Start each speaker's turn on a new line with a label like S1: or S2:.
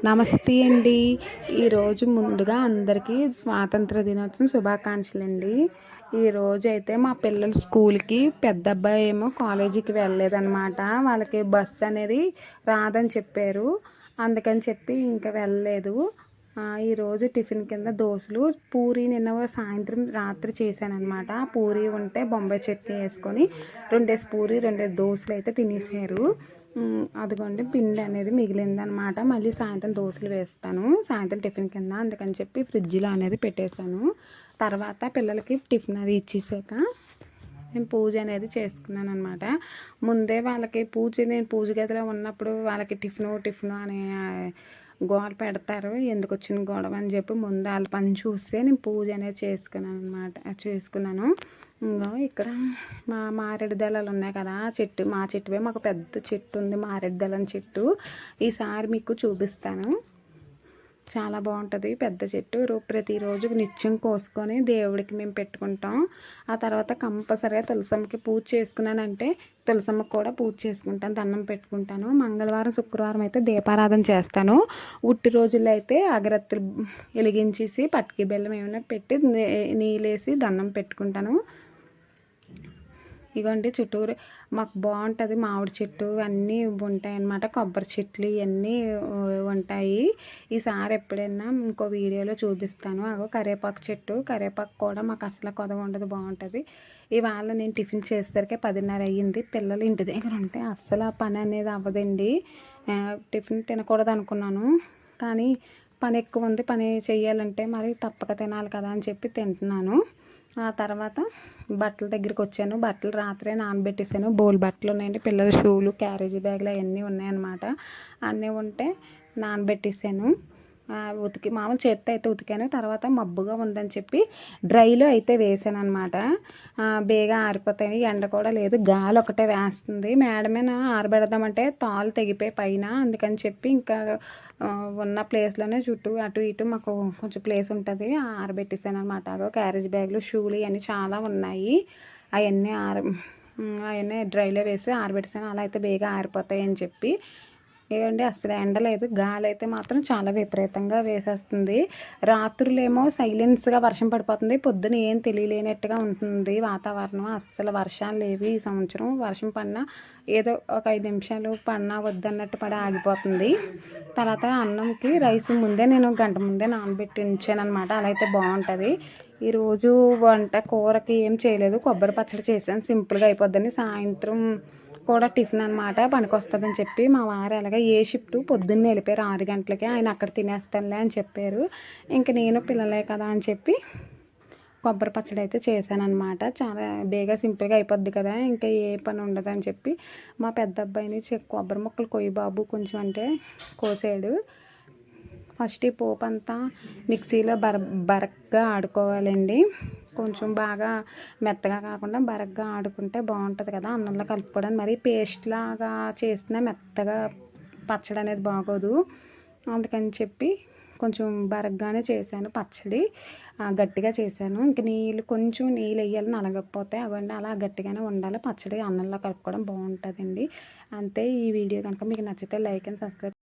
S1: నమస్తే అండి. ఈరోజు ముందుగా అందరికీ స్వాతంత్ర దినోత్సవం శుభాకాంక్షలు అండి. ఈరోజు అయితే మా పిల్లలు స్కూల్కి, పెద్ద అబ్బాయి ఏమో కాలేజీకి వెళ్ళలేదన్నమాట. వాళ్ళకి బస్సు అనేది రాదని చెప్పారు. అందుకని చెప్పి ఇంకా వెళ్ళలేదు. ఈరోజు టిఫిన్ కింద దోశలు, పూరి నిన్న సాయంత్రం రాత్రి చేశానమాట. పూరి ఉంటే బొంబాయి చట్నీ వేసుకొని 2 పూరి 2 దోశలు అయితే తినేసారు. అదిగోండి పిండి అనేది మిగిలిందనమాట. మళ్ళీ సాయంత్రం దోశలు వేస్తాను సాయంత్రం టిఫిన్ కింద, అందుకని చెప్పి ఫ్రిడ్జ్లో అనేది పెట్టేశాను. తర్వాత పిల్లలకి టిఫిన్ అది ఇచ్చేసాక నేను పూజ అనేది చేసుకున్నాను అనమాట. ముందే వాళ్ళకి నేను పూజ గదిలో ఉన్నప్పుడు వాళ్ళకి టిఫిన్ అని గోల పెడతారు. ఎందుకు వచ్చిన గొడవ అని చెప్పి ముందు వాళ్ళ పని చూస్తే నేను పూజ అనేది చేసుకున్నాను. ఇంకో ఇక్కడ మారేడు దళాలు ఉన్నాయి కదా, మా చెట్టువే మాకు పెద్ద చెట్టు ఉంది, మారేడు దళం చెట్టు. ఈసారి మీకు చూపిస్తాను. చాలా బాగుంటుంది పెద్ద చెట్టు. ప్రతిరోజు నిత్యం కోసుకొని దేవుడికి మేము పెట్టుకుంటాం. ఆ తర్వాత కంపల్సరీగా తులసమ్మకి పూజ చేసుకున్నానంటే తులసమ్మకి కూడా పూజ చేసుకుంటాను, దండం పెట్టుకుంటాను. మంగళవారం శుక్రవారం అయితే దీపారాధన చేస్తాను. ఉట్టి రోజుల్లో అయితే అగరత్తులు వెలిగించేసి పట్టికి బెల్లం ఏమైనా పెట్టి నీళ్ళేసి దండం పెట్టుకుంటాను. ఇగోండి చుట్టూరు మాకు బాగుంటుంది. మామిడి చెట్టు అన్నీ ఉంటాయి అన్నమాట. కొబ్బరి చెట్లు ఇవన్నీ ఉంటాయి. ఈసారి ఎప్పుడైనా ఇంకో వీడియోలో చూపిస్తాను. కరివేపాకు చెట్టు, కరివేపాకు కూడా మాకు అసలు కొదవ ఉండదు, బాగుంటుంది. ఇవాళ నేను టిఫిన్ చేసేసరికి 10:30 అయ్యింది. పిల్లలు ఇంటి దగ్గర ఉంటే అస్సలు ఆ పని అనేది అవ్వదండి. టిఫిన్ తినకూడదు అనుకున్నాను, కానీ పని ఎక్కువ ఉంది. పని చేయాలంటే మరి తప్పక తినాలి కదా అని చెప్పి తింటున్నాను. ఆ తర్వాత బట్టల దగ్గరికి వచ్చాను. బట్టలు రాత్రే నానబెట్టేసాను. బోల్ బట్టలు ఉన్నాయండి, పిల్లల షూలు, క్యారేజీ బ్యాగులు అవన్నీ ఉన్నాయన్నమాట. అన్నీ ఉంటే నానబెట్టేసాను. మామూలు చేత్తో అయితే ఉతికాను. తర్వాత మబ్బుగా ఉందని చెప్పి డ్రైలో అయితే వేసాను అనమాట. బేగా ఆరిపోతాయి, ఎండ కూడా లేదు, గాలి ఒకటే వేస్తుంది. మేడమేన ఆరబెడదామంటే తాళ్ళు తెగిపోయి పైన, అందుకని చెప్పి ఇంకా ఉన్న ప్లేస్లోనే చుట్టూ అటు ఇటు మాకు కొంచెం ప్లేస్ ఉంటుంది, ఆరబెట్టేసాను అనమాట. క్యారేజ్ బ్యాగులు, షూలు ఇవన్నీ చాలా ఉన్నాయి. అవన్నీ డ్రైలో వేసి ఆరబెట్టేసాను. అలా అయితే బేగా ఆరిపోతాయి అని చెప్పి. ఏమండి అసలు ఎండ లేదు, గాలి అయితే మాత్రం చాలా విపరీతంగా వేసేస్తుంది. రాత్రులేమో సైలెన్స్గా వర్షం పడిపోతుంది, పొద్దున ఏం తెలియలేనట్టుగా ఉంటుంది వాతావరణం. అస్సలు వర్షాలు లేవు ఈ సంవత్సరం. వర్షం పడినా ఏదో ఒక 5 నిమిషాలు పడినా వద్దన్నట్టు పడి ఆగిపోతుంది. తర్వాత అన్నంకి రైస్ ముందే నేను గంట ముందే నానబెట్టి ఉంచాను అనమాట. అలా అయితే బాగుంటుంది. ఈరోజు కూరకి ఏం చేయలేదు, కొబ్బరి పచ్చడి చేశాను, సింపుల్గా అయిపోద్దని. సాయంత్రం కూడా టిఫిన్ అనమాట, పనికొస్తుందని చెప్పి మా వారు అలాగే ఏ షిఫ్ట్ పొద్దున్నే వెళ్ళిపోయారు 6 గంటలకి. ఆయన అక్కడ తినేస్తానులే అని చెప్పారు. ఇంక నేను పిల్లలే కదా అని చెప్పి కొబ్బరి పచ్చడి అయితే చేశానమాట. చాలా బేగా సింపుల్గా అయిపోద్ది కదా, ఇంకా ఏ పని ఉండదు అని చెప్పి మా పెద్ద అబ్బాయిని కొబ్బరి ముక్కలు కొయ్యి బాబు కొంచెం అంటే కోసాడు. ఫస్ట్ ఈ పోపు అంతా మిక్సీలో బరగ్గా ఆడుకోవాలండి. కొంచెం బాగా మెత్తగా కాకుండా బరగ్గా ఆడుకుంటే బాగుంటుంది కదా అన్నంలో కలుపుకోవడానికి. మరి పేస్ట్ లాగా చేసినా మెత్తగా పచ్చడి అనేది బాగోదు, అందుకని చెప్పి కొంచెం బరగ్గానే చేశాను పచ్చడి. గట్టిగా చేశాను. ఇంక కొంచెం నీళ్ళు వేయాలి, నలగకపోతే అవండి అలా గట్టిగానే ఉండాలి. పచ్చడి అన్నంలో కలుపుకోవడం బాగుంటుందండి. అంతే. ఈ వీడియో కనుక మీకు నచ్చితే లైక్ అండ్ సబ్స్క్రైబ్.